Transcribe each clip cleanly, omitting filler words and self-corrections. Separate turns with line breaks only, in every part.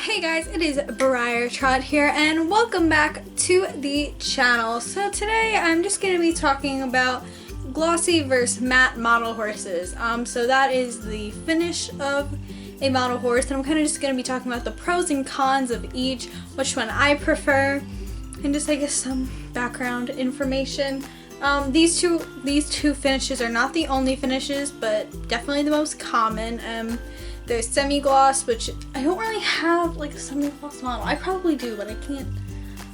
Hey guys, it is Breyer Trot here and welcome back to the channel. So today I'm just going to be talking about glossy versus matte model horses. So that is the finish of a model horse, and I'm kind of just going to be talking about the pros and cons of each, which one I prefer, and just I guess some background information. These two finishes are not the only finishes, but definitely the most common. There's semi-gloss, which I don't really have like a semi-gloss model. I probably do, but I can't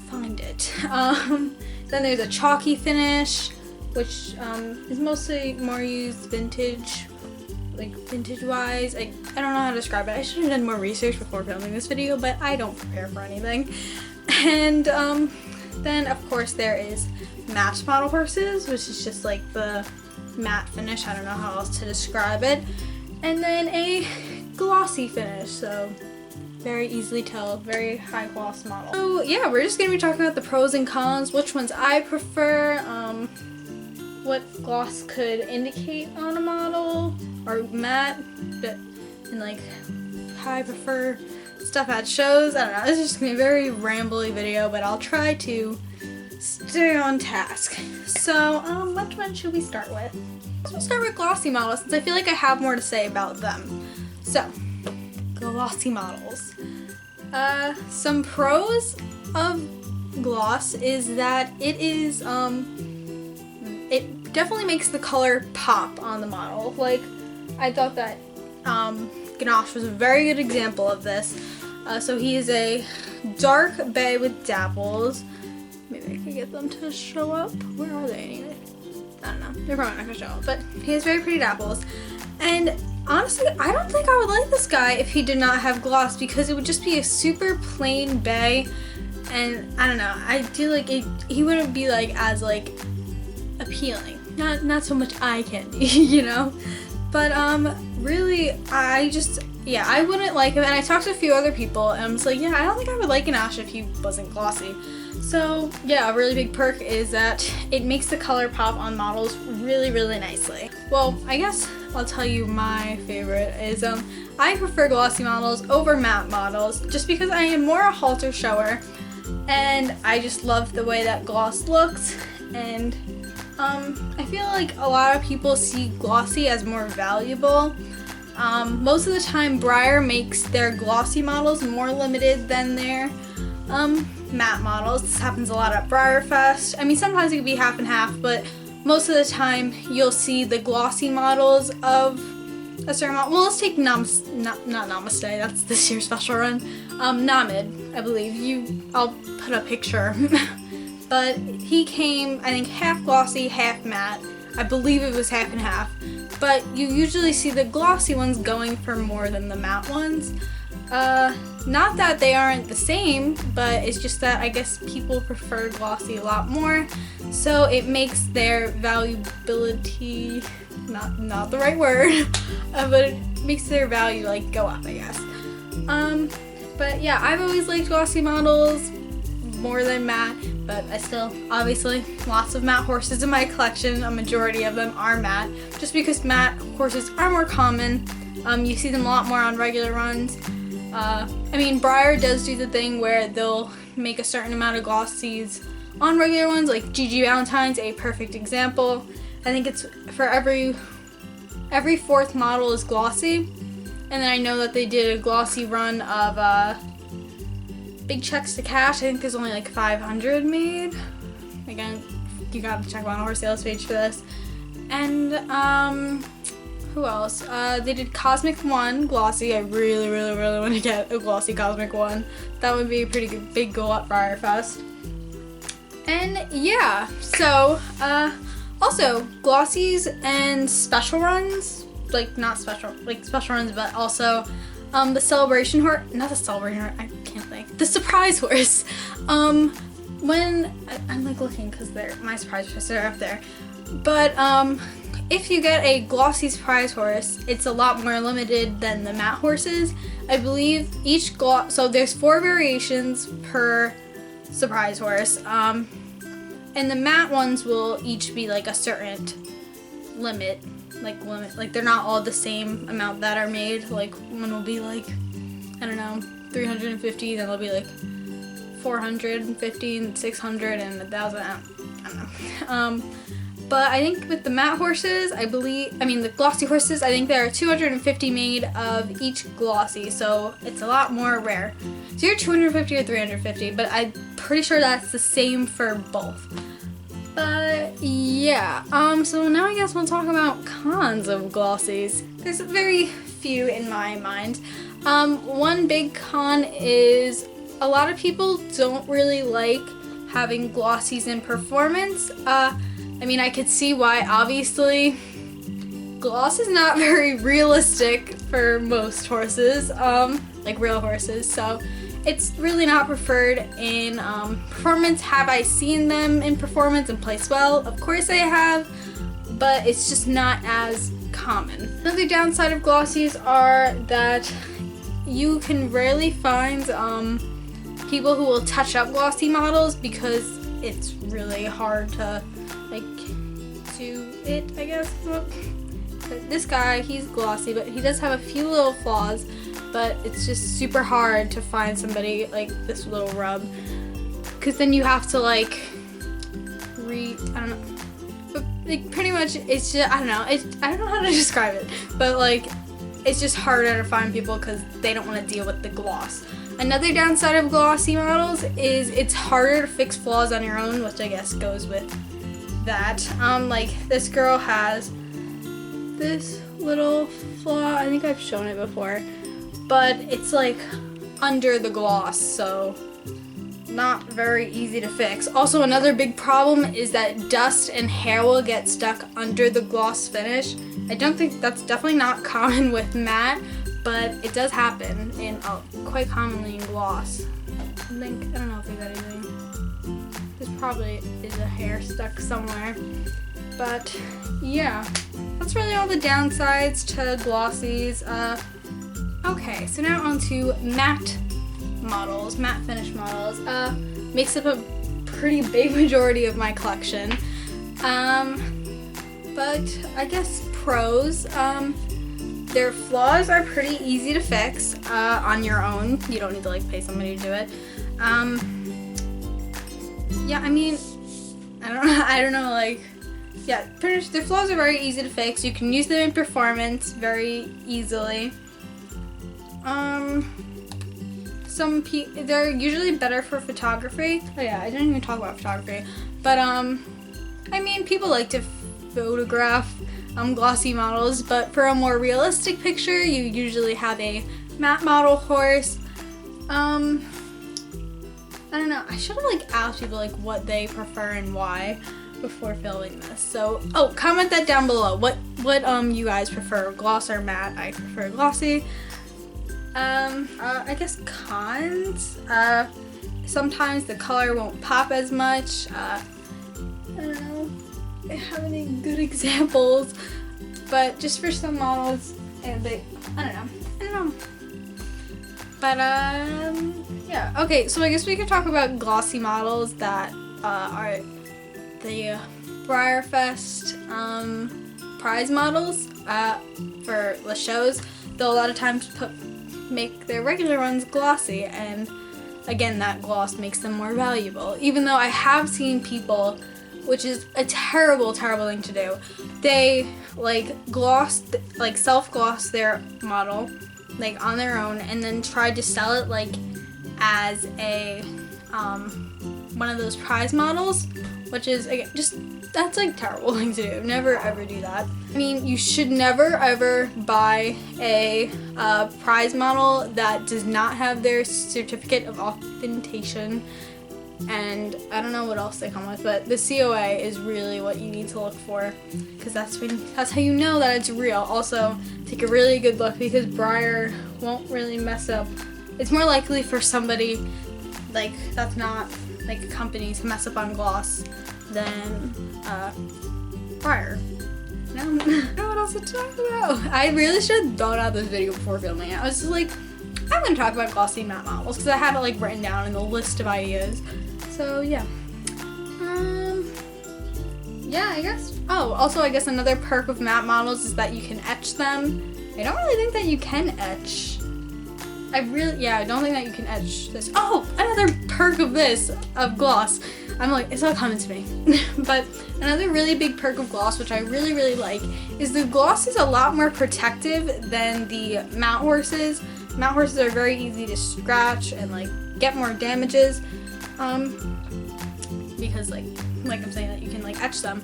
find it. Then there's a chalky finish, which is mostly more used vintage, like vintage-wise. I don't know how to describe it. I should have done more research before filming this video, but I don't prepare for anything. And then of course there is matte model horses, which is just like the matte finish. I don't know how else to describe it. And then a glossy finish, so very easily tell, very high gloss model. So yeah, we're just gonna be talking about the pros and cons, which ones I prefer, what gloss could indicate on a model or matte, and like how I prefer stuff at shows. I don't know, it's just gonna be a very rambly video, but I'll try to stay on task. So which one should we start with? We'll start with glossy models, since I feel like I have more to say about them. So, glossy models. Some pros of gloss is that it is, it definitely makes the color pop on the model. Like, I thought that Ganache was a very good example of this. So he is a dark bay with dapples. Maybe I can get them to show up. Where are they anyway? I don't know. They're probably not gonna show up, but he has very pretty dapples. And honestly, I don't think I would like this guy if he did not have gloss, because it would just be a super plain bay, and I don't know. I feel like he wouldn't be like as like appealing. Not so much eye candy, you know. But really, I wouldn't like him. And I talked to a few other people, and I was like, yeah, I don't think I would like Ganache if he wasn't glossy. So yeah, a really big perk is that it makes the color pop on models really, really nicely. Well, I guess I'll tell you my favorite is I prefer glossy models over matte models, just because I am more a halter shower, and I just love the way that gloss looks. And I feel like a lot of people see glossy as more valuable. Most of the time Breyer makes their glossy models more limited than their matte models. This happens a lot at Breyer Fest. I mean, sometimes it can be half and half, but most of the time you'll see the glossy models of a certain model. Well, let's take not Namaste, that's this year's special run. Namid, I believe. I'll put a picture. But he came, I think, half glossy, half matte. I believe it was half and half. But you usually see the glossy ones going for more than the matte ones. Not that they aren't the same, but it's just that I guess people prefer glossy a lot more, so it makes their valuability, not the right word, but it makes their value like go up, I guess. But yeah, I've always liked glossy models more than matte, but I still, obviously, lots of matte horses in my collection. A majority of them are matte, just because matte horses are more common. You see them a lot more on regular runs. I mean, Breyer does do the thing where they'll make a certain amount of glossies on regular ones, like Gigi Valentine's a perfect example. I think it's for every fourth model is glossy, and then I know that they did a glossy run of Big Checks to Cash. I think there's only like 500 made. Again, you gotta check my horse sales page for this. And who else? They did Cosmic 1 glossy. I really, really, really want to get a glossy Cosmic 1. That would be a pretty good big goal at Breyer Fest. And yeah, so also glossies and special runs, like not special, like special runs, but also the celebration horse, not the celebration horse, I can't think, the surprise horse. When I'm like looking because my surprise horses are up there, but if you get a glossy surprise horse, it's a lot more limited than the matte horses. I believe each so there's 4 variations per surprise horse, and the matte ones will each be like a certain limit, like they're not all the same amount that are made. Like one will be like, I don't know, 350, then there'll be like 450, 600, and 1,000. I don't know. But I think with the matte horses, the glossy horses, I think there are 250 made of each glossy, so it's a lot more rare. It's either 250 or 350, but I'm pretty sure that's the same for both. But yeah, so now I guess we'll talk about cons of glossies. There's very few in my mind. One big con is a lot of people don't really like having glossies in performance. I could see why. Obviously, gloss is not very realistic for most horses, like real horses, so it's really not preferred in performance. Have I seen them in performance and place well? Of course I have, but it's just not as common. Another downside of glossies are that you can rarely find people who will touch up glossy models because it's really hard to do it, I guess. But this guy, he's glossy, but he does have a few little flaws, but it's just super hard to find somebody like this little rub, because then you have to I don't know, but pretty much it's just, I don't know how to describe it, but it's just harder to find people because they don't want to deal with the gloss. Another downside of glossy models is it's harder to fix flaws on your own, which I guess goes with that. This girl has this little flaw. I think I've shown it before, but it's under the gloss, so not very easy to fix. Also, another big problem is that dust and hair will get stuck under the gloss finish. I don't think that's definitely not common with matte, but it does happen quite commonly in gloss. I don't know if there's anything. This probably is a hair stuck somewhere. But yeah, that's really all the downsides to glossies. Okay, so now on to matte models, matte finish models. Makes up a pretty big majority of my collection. But I guess pros, their flaws are pretty easy to fix on your own. You don't need to pay somebody to do it. Yeah, I don't know, yeah, pretty much their flaws are very easy to fix. You can use them in performance very easily. They're usually better for photography. Oh yeah, I didn't even talk about photography. But, people like to photograph glossy models, but for a more realistic picture, you usually have a matte model horse. I don't know, I should have asked people what they prefer and why before filming this. So, comment that down below. What you guys prefer, gloss or matte? I prefer glossy. I guess cons. Sometimes the color won't pop as much. I don't know if I have any good examples, but just for some models, and I don't know. But yeah. Okay, so I guess we could talk about glossy models that are the Breyer prize models for the shows. They'll a lot of times make their regular ones glossy, and again, that gloss makes them more valuable. Even though I have seen people, which is a terrible, terrible thing to do, they self-gloss their model on their own, and then tried to sell it as a one of those prize models, which is, again, that's a terrible thing to do. Never ever do that. You should never ever buy a prize model that does not have their certificate of authentication, and I don't know what else they come with, but the COA is really what you need to look for, because that's how you know that it's real. Also, take a really good look, because Breyer won't really mess up. It's more likely for somebody that's not a company to mess up on gloss than Breyer. I don't know what else to talk about. I really should have thought out this video before filming it. I was just I'm gonna talk about glossy matte models because I had it written down in the list of ideas. So yeah. Yeah, I guess. Oh, also I guess another perk of matte models is that you can etch them. I don't really think that you can etch I don't think that you can etch this. Oh, another perk of this, of gloss. I'm like, it's not coming to me. But another really big perk of gloss, which I really, really like, is the gloss is a lot more protective than the matte horses. Matte horses are very easy to scratch and like get more damages. Because like I'm saying, that you can like etch them.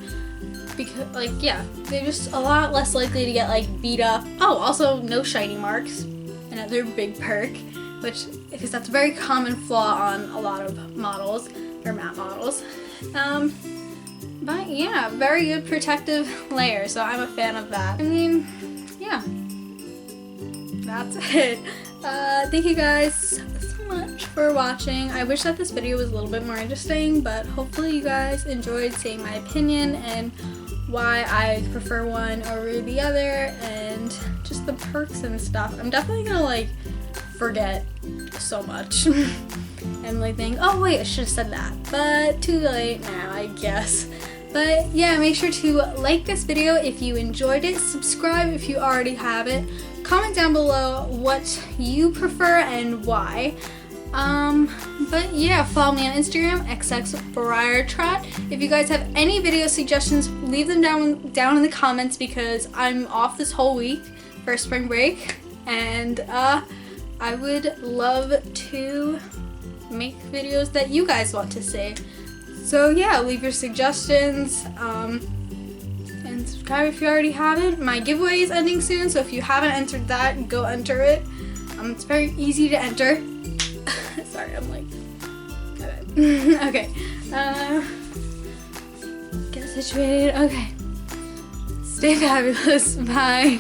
Because like, yeah, they're just a lot less likely to get like beat up. Oh, also no shiny marks. Another big perk, because that's a very common flaw on a lot of models, or matte models. But yeah, very good protective layer, so I'm a fan of that. I mean, yeah, that's it. Thank you guys so much for watching. I wish that this video was a little bit more interesting, but hopefully you guys enjoyed seeing my opinion and why I prefer one over the other, and just the perks and stuff. I'm definitely gonna like forget so much and like think, oh wait, I should have said that, but too late now, I guess. But yeah, make sure to like this video if you enjoyed it, subscribe if you already have it, comment down below what you prefer and why. But yeah, follow me on Instagram, Breyer Trot. If you guys have any video suggestions, leave them down in the comments, because I'm off this whole week for spring break, and I would love to make videos that you guys want to see. So yeah, leave your suggestions, and subscribe if you already haven't. My giveaway is ending soon, so if you haven't entered that, go enter it. It's very easy to enter. Sorry, I'm like, okay. Get situated. Okay. Stay fabulous. Bye.